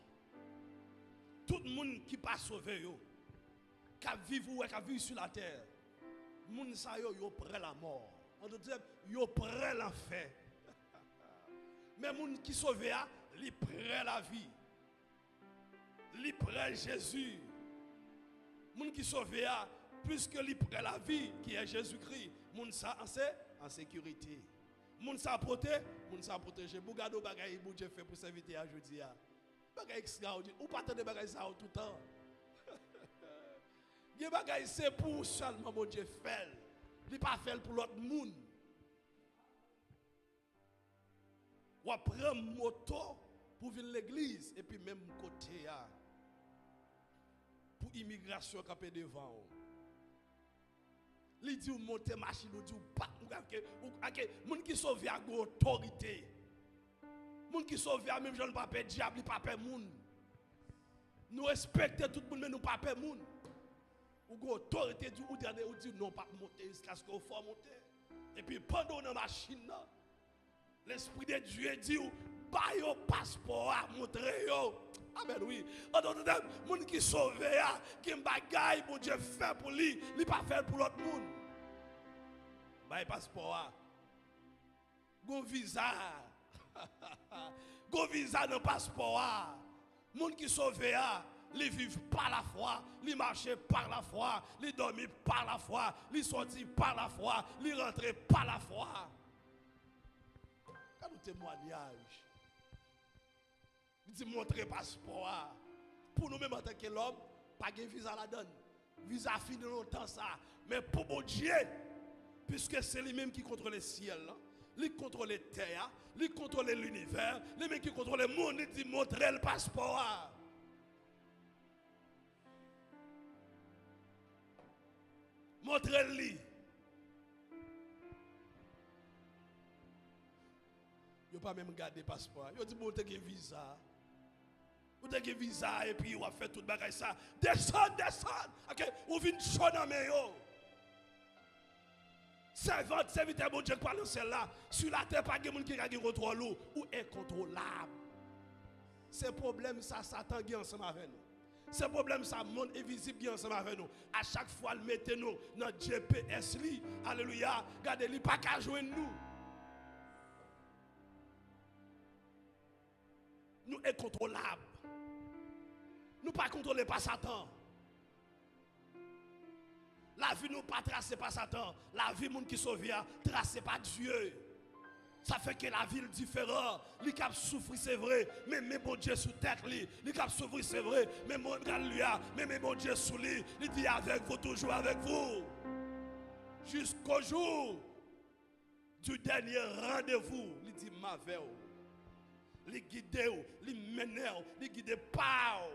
Tout le monde qui pas sauvé yo, qui vivent sur la terre, moun sa yo prêt la mort. On te dit yo prêt l'enfer. Mais moun qui sauvé a, li prêt la vie. Li prêt Jésus. Moun qui sauvé a, puisque li prêt la vie qui est Jésus-Christ, moun sa en sécurité. Moun sa protégé. Bougado bagay bon Dieu fait pour s'inviter à jeudi a. Bagay extraordinaire. Ou pas de bagay ça tout le temps. Gen bagay c'est pour seulement bon Dieu fait. Il pas fait pour l'autre monde. Ou prend moto pour venir l'église et puis même côté a pour immigration capé devant. Li dit ou monter machine ou dit ou pas moun qui sauve à autorité. Moun qui sauve à même Jean pas peur diable, pas peur moun. Nous respectons tout le monde mais nous pas peur moun. Ou autorité dit ou dit non pas monter jusqu'à ce qu'on faut monter. Et puis pendant dans machine là, l'esprit de Dieu dit ou pas yo passeport à montrer yo. Amen oui. En d'autres termes, moun qui sauve a qui bagay pour Dieu fait pour lui, il pas fait pour l'autre monde. Bay passeport a. Gon visa. Gon visa dans passeport a. Moun qui sauve a, ils vivent par la foi, ils marchent par la foi, ils dorment par la foi, ils sortent par la foi, ils rentrent par la foi. Quand nous témoignage, il dit montrer passeport pour nous-mêmes en tant que l'homme, pas de visa la donne. Visa fini longtemps ça, mais pour mon Dieu, puisque c'est lui-même qui contrôle le ciel, lui contrôle la terre, lui contrôle l'univers, lui-même qui contrôle le monde, il dit montrer le passeport. Montrez-lui. Vous pas même garder passeport. Vous dit bon t'as un visa. Vous avez un visa et puis vous fait tout bagage ça. Descend. OK, vous venez chaud dans mes yo. Serviteur bon Dieu parle celle-là. Sur la terre pas de monde qui a contrôle ou incontrôlable. C'est problème ça Satan qui ensemble avec nous. Ce problème, ça monde invisible qui ensemble avec nous. À chaque fois, le mettez nous dans le GPS. Alléluia. Regardez, il n'y a pas qu'à joindre nous. Nous sommes contrôlables. Nous ne pas contrôlés par Satan. La vie nous pas tracée par Satan. La vie monde qui sauve tracée par Dieu. Ça fait que la vie est différente. Les cap souffrir c'est vrai, mais bon Dieu sous tête li. Les cap souffrir c'est vrai, mais mon Alléluia, mais bon Dieu sous lui. Il dit avec vous toujours avec vous. Jusqu'au jour du dernier rendez-vous, il dit ma veille. Il guide, il mène, il guide pas.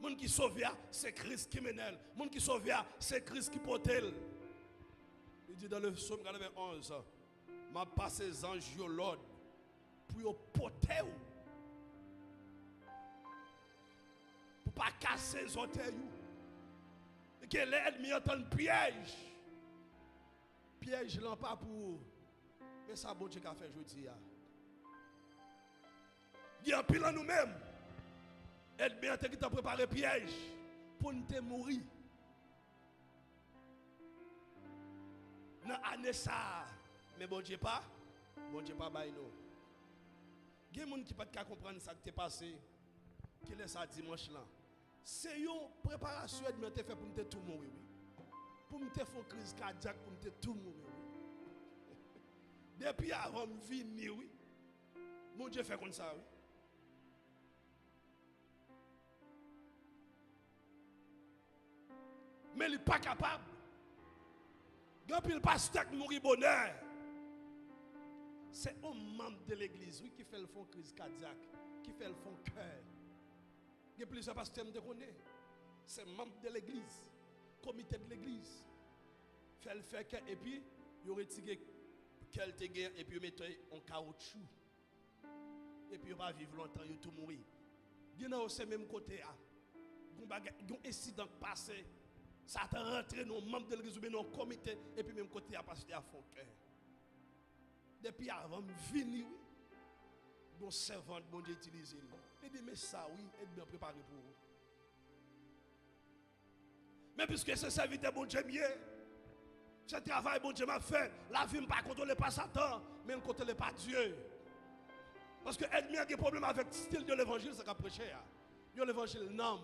Mon qui sauve c'est Christ qui mène. Mon qui sauve c'est Christ qui porte. Il dit dans le psaume 91, m'a passé les anges de l'ordre pour porter pour pas casser les orteils. Et que l'ennemi entend piège. Piège là pas pour. Mais ça bon Dieu qu'a fait aujourd'hui. Il y a un pile en nous-mêmes. L'ennemi entend qui t'a préparé piège pour nous mourir. Dans l'année ça, mais bon Dieu pas bail nous. Il y a des gens qui ne peuvent pas comprendre ce qui t'est passé, qui laisse ça dimanche là. C'est une préparation que je fait pour me tout mourir. Pour me faire une crise cardiaque, pour me tout mourir. Depuis avant de venir, oui. Mon Dieu fait comme ça, oui. Mais il n'est pas capable. Quand il pasteur qui mourit bonheur, c'est un membre de l'église oui, qui fait le fond crise cardiaque, qui fait le fond cœur. Il y a plusieurs pasteurs qui me connaissent. C'est membre de l'église, comité de l'église. Fait le fait que, et puis, il retire quelques guerres et puis il met en caoutchouc. Et puis il va vivre longtemps, il tout mourir. Il y a aussi même côté. Il y a un incident passé. Ça a rentré dans le membre de l'église ou dans le comité et puis même côté à passer à fond cœur. Depuis avant de venir, bon servante, bon Dieu utilisé. Il dit, mais ça, oui, est bien préparé pour vous. Mais puisque ce serviteur, bon Dieu, mieux, ce travail, bon Dieu m'a fait, la vie ne pas contrôlée par Satan, mais ne contrôlée par Dieu. Parce que l'ennemi a des problèmes avec le style de l'évangile, c'est qu'à prêcher. L'évangile, non.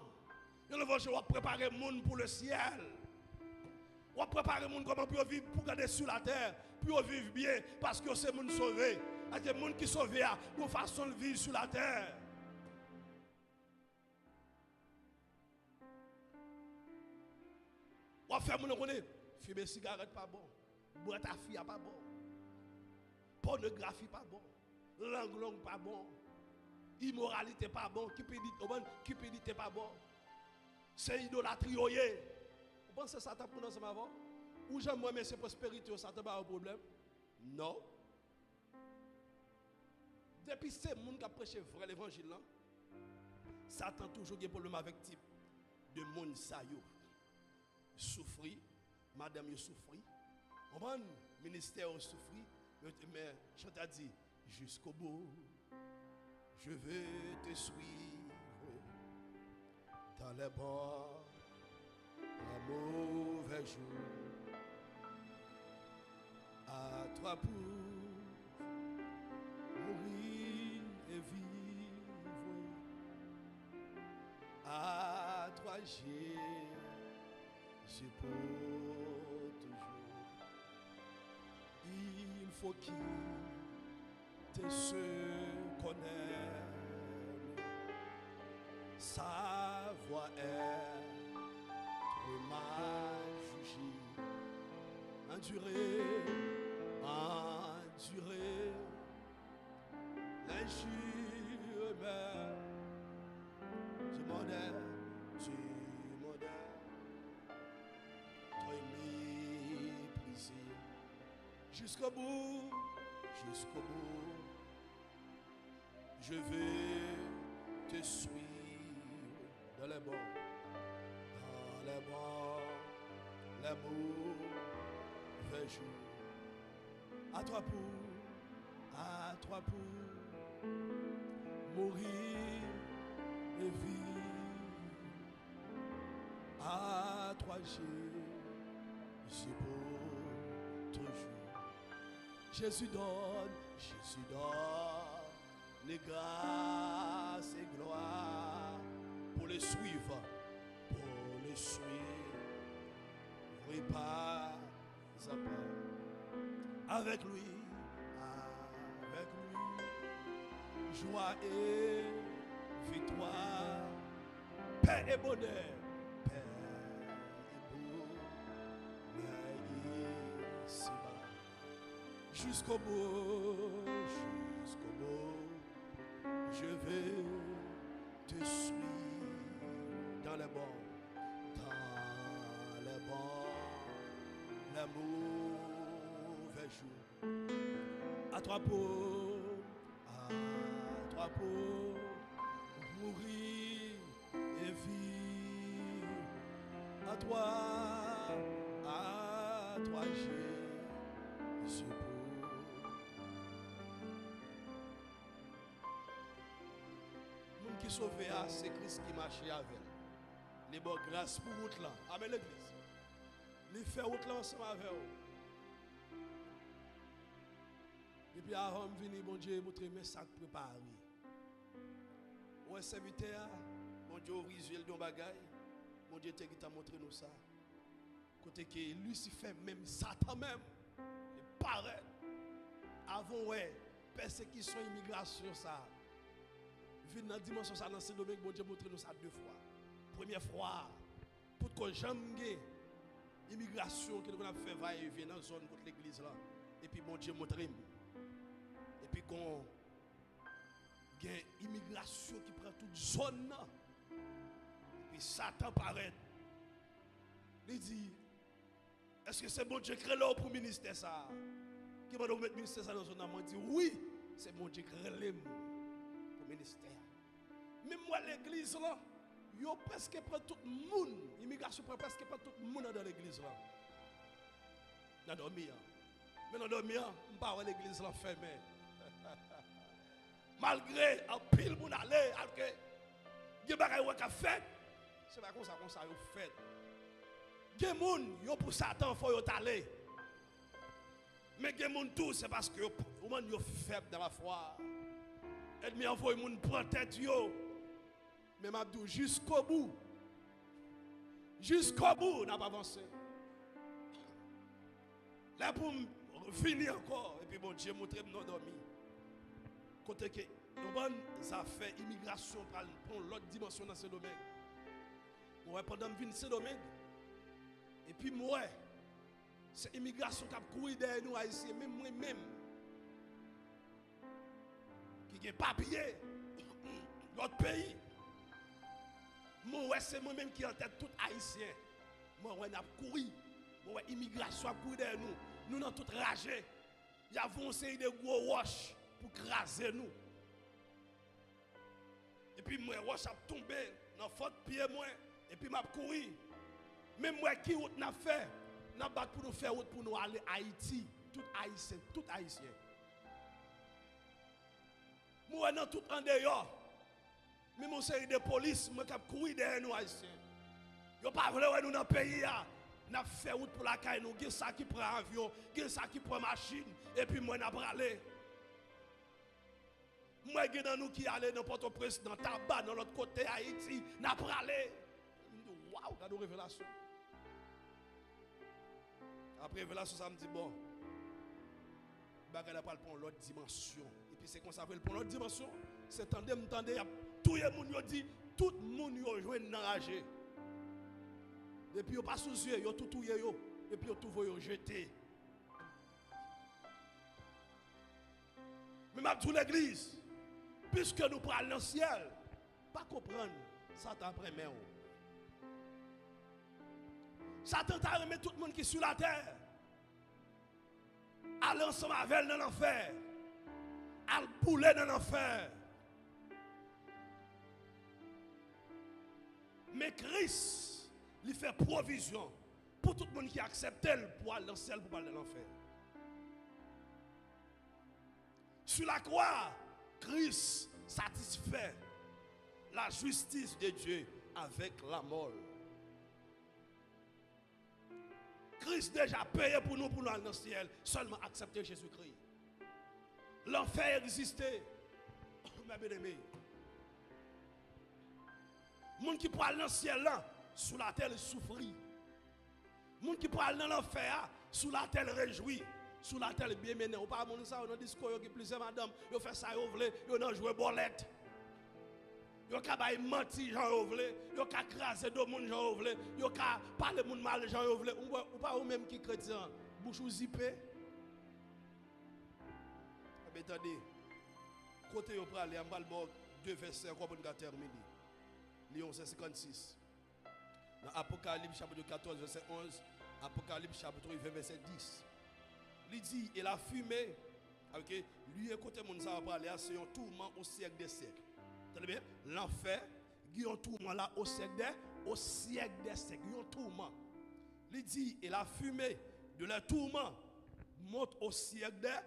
L'évangile, on va préparer le monde pour le ciel. On va préparer le monde comment pour vivre, pour garder sur la terre, pour vivre bien, parce que c'est le monde sauvé. Il y a des gens qui sont sauvés, de façon de vivre sur la terre. On va faire mon connaît. Fumer cigarette pas bon. Boire ta fille pas bon. Pornographie pas bon. Langue pas bon. Immoralité pas bon. Cupidité pas bon. C'est idolâtrie. Vous pensez que ça t'a pris dans ce moment? Ou j'aime moi mais c'est prospérité, ça t'a pas un problème? Non. Depuis ces gens qui ont prêché vrai l'évangile, Satan toujours des problèmes avec type de monde ça yo. Souffrir, madame yo souffrir. Le ministère souffrir, mais je t'ai dit jusqu'au bout. Je veux te suivre dans les bons, les mauvais jours. À toi pour mourir et vivre. À toi Jésus pour toujours. Il faut qu'il te se connaisse. Sa voix est trop mal jugée. Endurer l'injure, tu modèles, toi méprisé. Jusqu'au bout, je vais te suivre dans les bons, l'amour, mauvais jours. À toi pour mourir et vivre. À toi Jésus pour toujours. Jésus donne les grâces et gloire pour les suivre, oui, pas à pas. Avec lui, joie et victoire, paix et bonheur, ici-bas. Jusqu'au bout, je vais te suivre dans les bons, les mauvais jours. À toi pour mourir et vivre. À toi Jésus pour. Nous qui sauvé, c'est Christ qui marche avec. Les bonnes grâces pour route là. Amen l'église. Les faire route là ensemble avec vous. Et puis avant de venir, bon Dieu, montrer mes sacs préparés. Ouais, serviteur, bon Dieu, au visuel de bagaille. Bon Dieu, tu as montré nous ça. Côté que Lucifer, même Satan même, il paraît. Avant, ouais, persécution, immigration, ça. Vite dans la dimension, ça, dans ce domaine, bon Dieu, montré nous ça 2 fois. Première fois, pour que jamais immigration que nous avons fait va et vient dans la zone contre l'église là. Et puis, bon Dieu, montré. Et puis, qu'on il y a une immigration qui prend toute zone là. Et puis Satan paraît. Il dit, est-ce que c'est bon Dieu créé là pour le ministère ça? Qui va nous mettre le ministère ça dans zone là? Il dit, oui, c'est bon Dieu créé là pour le ministère. Même moi l'église là, il y a presque prend tout le monde. L'immigration prend presque prend tout le monde dans l'église là. Dans dormir. Mais dans dormir, on ne parle pas l'église là fermée. Malgré un pile moun aller, que des bagages qui a fait, c'est pas comme ça yo fait. Des moun yo pour Satan faut yo aller. Mais des moun tout c'est parce que yo faible dans la foi. Ennemi envoie moun prendre tête yo. Mais m'a dit jusqu'au bout. Jusqu'au bout n'a pas avancé. Là pour finir encore et puis bon Dieu montre nous dormi. Côté que nous avons fait immigration pour l'autre dimension dans ce domaine. Moi pendant que je ce domaine et puis moi c'est immigration qui a couru derrière nous haïtiens même moi-même qui a papier notre pays. Moi c'est moi-même qui en tête tout haïtien. Moi on a couru. Moi immigration a couru derrière nous. Nous n'avons tout ragé. Il y a une série de gros roches pour craser nous. Et puis moi roche a tombé dans faute pied moi et puis m'a couru. Même moi qui route n'a fait, n'a pas pour nous faire route pour nous aller à Haïti, tout haïtien. Moi dans tout en dehors. Même une série de police moi qui a couru derrière nous haïtiens. Yo pas voulu nous dans le pays là. N'a fait route pour la caille nous, gen ça qui prend avion, gen ça qui prend machine et puis moi n'a bralé. Moi gen dans nous qui aller dans Port-au-Prince, dans Tabac, dans l'autre côté Haïti, n'a bralé. Waouh, regarde révélation. Après révélation ça me dit bon. Bagay n'a pas pour l'autre dimension. Et puis c'est qu'on s'appelle pour l'autre dimension, c'est tendez tout le monde yo dit tout le monde yo joine enragé. Et puis, ils pas sous yeux, ils tout touillé, et puis ils tout voyé jeté. Mais je dis l'église, puisque nous parlons dans le ciel, pas comprendre, Satan après mais Satan t'a remis tout le monde qui est sur la terre. Aller ensemble avec dans l'enfer. Aller bouler dans l'enfer. Mais Christ, il fait provision pour tout le monde qui accepte pour aller dans le ciel, pour aller dans l'enfer. Sur la croix, Christ satisfait la justice de Dieu avec la mort. Christ déjà payé pour nous aller dans le ciel, seulement accepter Jésus-Christ. L'enfer existait, mes bien-aimés. Les gens qui peut aller dans le ciel là, sous la terre souffrit. Les gens qui peut aller dans l'enfer, sous la terre réjouit. Sous la terre bien mené. Ou pas mon ça dans discours qui plusieurs madame, yo fait ça yo vle, yo nan jouer bolette. Yo ka bay menti Jean yo vle, yo ka craser do moun Jean yo vle, yo ka parler moun mal Jean yo vle. Ou pas ou même qui chrétien, bouche ou zippé. Mais attendez. Côté yo pral, on va le bon deux versets encore pour nous terminer. Lyon 56. Dans Apocalypse chapitre 14 verset 11, Apocalypse chapitre 20 verset 10. Il dit, et la fumée, ok, lui écoutez mon ça va parler, c'est un tourment au siècle des siècles. Vous bien? L'enfer, il y a un tourment là au siècle des siècles, il y a un tourment. Il dit, et la fumée de leur tourment monte au siècle des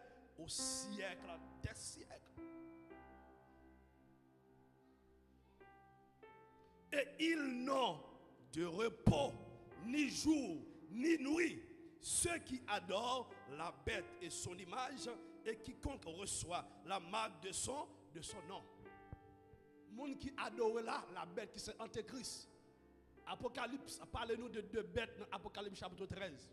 siècles. Et ils n'ont de repos, ni jour, ni nuit. Ceux qui adorent la bête et son image, et quiconque reçoit la marque de son nom. Monde qui adore la bête qui c'est Antéchrist. Apocalypse, parlez-nous de deux bêtes dans Apocalypse chapitre 13.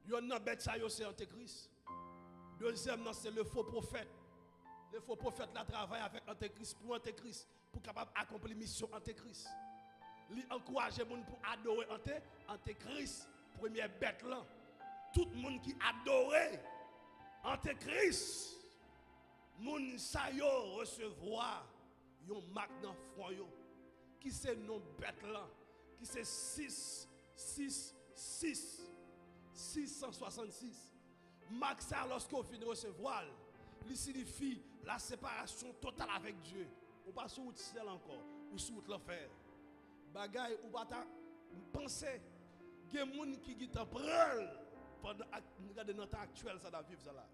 Il y a une bête, c'est Antéchrist. Deuxième, c'est le faux prophète. Le faux prophète là travaille avec Antéchrist pour capable accomplir la mission Antéchrist. Il encourage les gens pour adorer Antéchrist, première bête là. Tout le monde qui adore Antéchrist, moun sa yo recevoir yon marque dans front yo. Qui c'est non bête là? Qui c'est 666. Marque ça lorsqu'on finit de recevoir, il signifie la séparation totale avec Dieu. On pas sur le ciel encore, ou sur l'enfer. Bagay ou pas penser, il y a des gens qui prennent regardez dans le temps actuel, ça doit vivre ça là.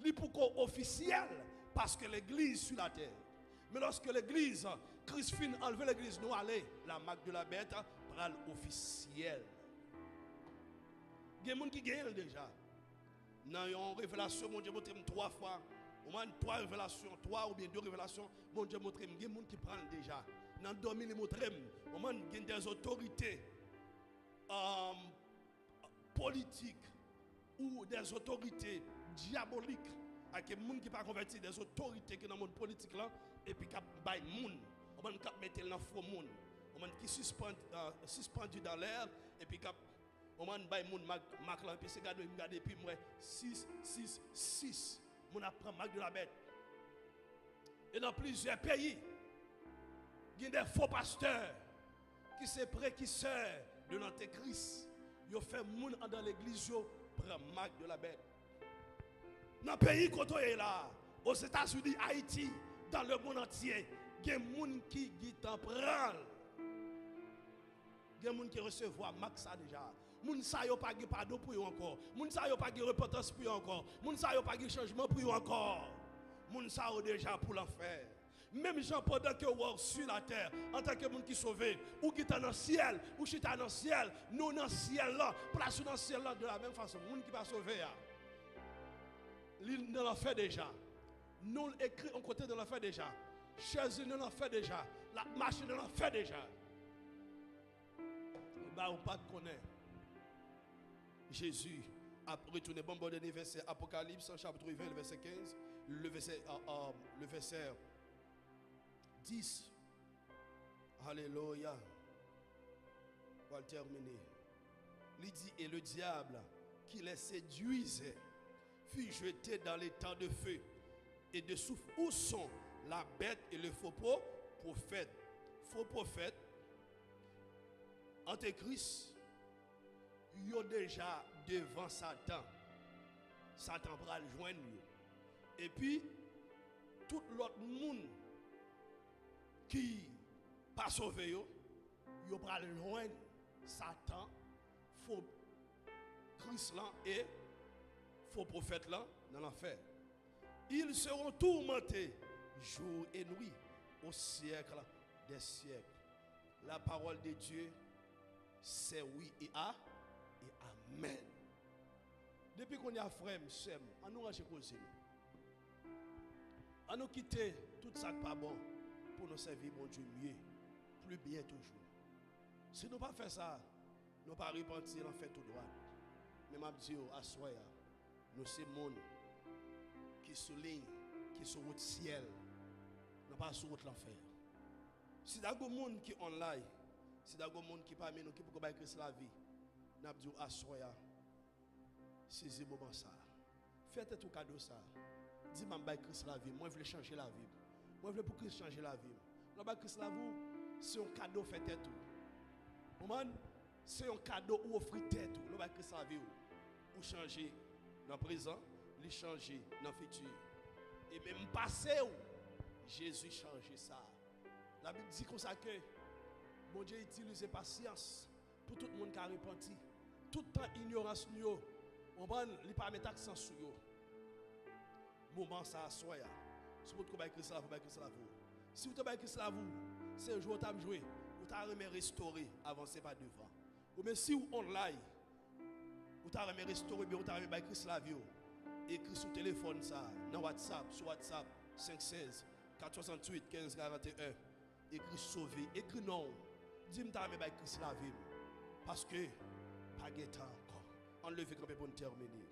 Il pour qu'on officiel, parce que l'église sur la terre. Mais lorsque l'église, Christ fin enlever l'église, nous allons, la marque de la bête, prend officiel. Il y a des gens qui gagnent déjà. Dans une révélation, mon Dieu montre 3 fois. Au moins 3 révélations, 3 ou bien 2 révélations, mon Dieu montre. Il y a des gens qui prennent déjà. Dans le domaine, il montre. Au moins, il y a des autorités politiques ou des autorités diaboliques. Avec des gens qui ne sont pas convertis, des autorités qui sont dans le monde politique là, et puis qui baillent les gens. On va mettre dans le faux monde. On va qui suspendu dans l'air, et puis on va baillent les gens, marque là, et puis c'est gardé, et puis moi, 6, 6, 6. On apprend marque de la bête. Et dans plusieurs pays, il y a des faux pasteurs qui sont précurseurs de l'Antéchrist. Ils ont fait moun dans l'église, ils prennent marque de la bête. Dans le pays qu'on est là, aux États-Unis, Haïti, dans le monde entier, il y a des gens qui t'en prennent. Il y a des gens qui reçoivent marque ça déjà. Les gens n'ont pas de pardon pour eux encore. Les gens n'ont pas de repentance pour eux encore. Les gens n'ont pas de changement pour eux encore. Les gens ont déjà pour l'enfer. Même gens pendant que vous êtes sur la terre, en tant que monde qui sauvé, ou qui est dans le ciel, ou qui est dans le ciel, nous dans le ciel là, place dans le ciel là de la même façon. Les gens qui ne sont pas sauvés, nous l'ont fait déjà. Nous écrit en côté de l'ont fait déjà. Jésus nous l'ont fait déjà. La machine nous l'ont fait déjà. Bah, on pas connaît. Jésus a retourné bon dernier verset Apocalypse chapitre 20 le verset 15, le verset 10. Alléluia. On va terminer. Il dit, et le diable qui les séduisait fut jeté dans les temps de feu et de souffle où sont la bête et le faux prophète. Faux prophète, Antéchrist, ils sont déjà devant Satan. Satan va le joindre. Et puis, tout l'autre monde qui pas sauvé, ils vont le joindre Satan, faux Christ là et faux prophète là dans l'enfer. Ils seront tourmentés jour et nuit au siècle des siècles. La parole de Dieu, c'est oui et amen. Depuis qu'on y a frère, sœur, on nous range cause. On nous quitter tout ça qui pas bon pour nous servir mon Dieu mieux, plus bien toujours. Si nous pas faire ça, nous pas repentir en fait tout droit. Mais m'a dit à soi, nous c'est monde qui souligne, qui sur route ciel, non pas sur route l'enfer. Si d'abord monde qui online, si d'abord monde qui parmi nous qui pour que Christ la vie, n'a dit à soi, c'est ce moment ça. Faites tout cadeau ça. Dis-moi Christ la vie, moi je veux changer la vie. Moi je veux pour Christ changer la vie. Non pas Christ la vie, c'est un cadeau fait tout. Comment? C'est un cadeau ou offrir tête tout. Non pas Christ la vie ou changer dans le présent, lui changer dans le futur. Et même passé Jésus change ça. La Bible dit comme ça que mon Dieu utilise patience pour tout le monde qui a repenti. Tout temps ignorance nous, on va ne pas mettre accent sur eux. Moment ça soit ya. Si vous trouvez Christ là, vous Christ là vous. Si vous trouvez Christ là vous, c'est un jour où vous avez joué, vous avez restauré, avancez pas devant. Ou bien si vous online, vous avez restauré, vous avez Christ là vous. Écrit sur téléphone ça, dans WhatsApp, sur WhatsApp 516 468 15 41. Écrit sauvé, écrit non. Dis-moi t'as Christ la vie. Parce que pas de temps encore. Enlevez quand pour terminer.